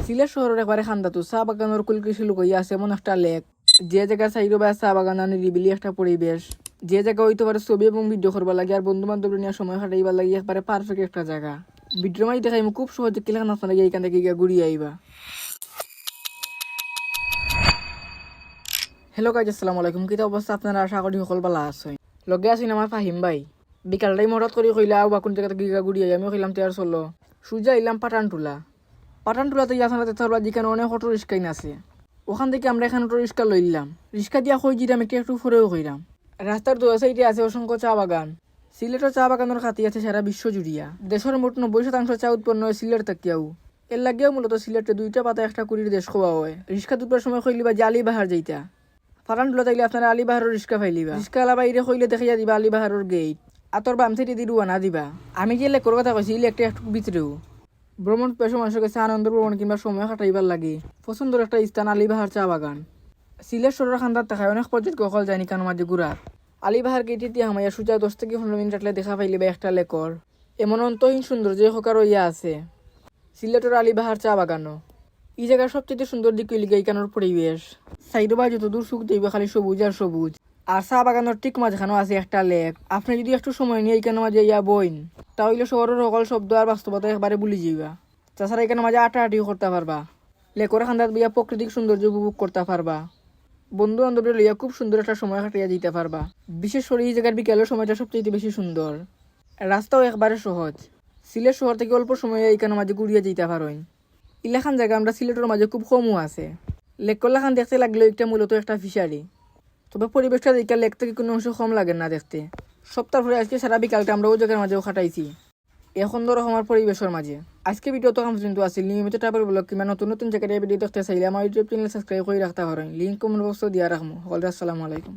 সিলেট শহরের একবারে খান্দাতো চা বাগানের কুলকৃষি লুকাইয়া আছে এমন একটা লেক, যে জায়গায় সাইডো বা চা বাগান নিরিবিলি একটা পরিবেশ, যে জায়গা হইতে পারে ছবি এবং ভিডিও করবার লাগে আর বন্ধু বান্ধব নিয়ে সময় কাটাইবার লাগে একবারে পারফেক্ট একটা জায়গা। ভিডিও মাই দেখাই খুব সহজে কিলাখান আপনারা এইখান থেকে ঘুরিয়ে আইবা। হ্যালো গাইজ, আসসালামু আলাইকুম। কিতা অবস্থা আপনারা? আশা করি সকল ভালো আছেন। লগে আছেন আমার ফাহিম ভাই। বিকাল টাইম হঠাৎ করে কইলা বা কোন জায়গা থেকে ঘুরিয়ে আই। আমি কইলাম তেয়ার চলো সুজা এলাম পাঠানটুলাতে আপনারা তেথারবা যেখানে অনেক অটো রিক্সাইন আছে, ওখান থেকে আমরা এখানে অটো রিক্সা লইলাম। রিক্সা দিয়া কই জিরাম একটু ফরেও কইরাম। রাস্তার দু সাইডে আছে অসংখ্য চা বাগান। সিলেটের চা বাগানের খাতি আছে সারা বিশ্ব জুড়িয়া। দেশের মোট 90% চা উৎপন্ন হয় সিলেট থাকিয়াও। এর লাগেও মূলত সিলেটে দুইটা পাতা একটা কুড়ির দেশ খোয়া হয়। রিক্সা দুটার সময় কইলিবা যে আলিবাহার যাইতা। পাঠানটুলা তাইলে আপনারা আলিবাহারের রিক্সা ফাইলিবা। রিক্সা আলা বাইরে কইলে দেখাইয়া দিবা আলিবাহারের গেট। আতর বাম থেকে দি রুয়ানা দিবা। আমি যে লেকর কথা কইছি লেকটা একটু ভিতরেও। ভ্রমণ পেশা মানুষের কাছে আনন্দ ভ্রমণ কিংবা সময় কাটাইবার লাগে পছন্দের একটা স্থান আলিবাহার চা বাগান। সিলেট শহরের খান্দার থাকায় অনেক পর্যটক অকল যায়নি কানো মাঝে ঘুরার। আলিবাহার গেটে দিয়ে হামাইয়া সুজা 10 থেকে 15 মিনিট রাখলে দেখা পাইলিবা একটা লেকর এমন অন্তহীন সুন্দর যে হকার ইয়া আছে সিলেটের আলিবাহার চা বাগানও। এই জায়গার সবচেয়ে সুন্দর দিক হইলিগা ইকানোর পরিবেশ। সাইডো বাই যত দূর সুখ দেখবে খালি সবুজ আর সবুজ। আর চা বাগানোর ঠিক মাঝখানেও আছে একটা লেক। আপনি যদি একটু সময় নিয়ে এখানে মাঝে ইয়া বইন তাহলে শহরের সকল শব্দ আর বাস্তবতা একবারে ভুলে যাইবা। তাছাড়া এখানে মাঝে আটাআটিও করতে পারবা। লেকর খান্দাত বিয়া প্রাকৃতিক সৌন্দর্য উপভোগ করতে পারবা। বন্ধু বান্ধবদের লইয়া খুব সুন্দর একটা সময় কাটিয়ে দিতে পারবা। বিশেষ করে এই জায়গার বিকেলের সময়টা সবচেয়ে বেশি সুন্দর। রাস্তাও একবারে সহজ। সিলেট শহর থেকে অল্প সময়ে এইখানে মাঝে ঘুরিয়ে যেতে পারেন। ইলাখান জায়গা আমরা সিলেটের মাঝে খুব কমও আছে। লেকলাখান দেখতে লাগলেও একটা মূলত একটা ফিশারি। তবে পরিবেশটা দেখে লেক থেকে কোনো অংশ কম লাগে না দেখতে। সপ্তাহ পরে আজকে সারা বিকালটা আমরা ওই জায়গার মাঝেও কাটাইছি এখন ধরো আমার পরিবেশের মাঝে। আজকে ভিডিও তো কিন্তু আসছিল নিয়মিত টাইপের ব্লগ কিংবা নতুন নতুন জায়গায় ভিডিও দেখতে চাইলে আমার ইউটিউব চ্যানেল সাবস্ক্রাইব করে রাখতে পারেন। লিঙ্ক কমেন্ট বক্সে দিয়া রাখবো। আসসালামু আলাইকুম।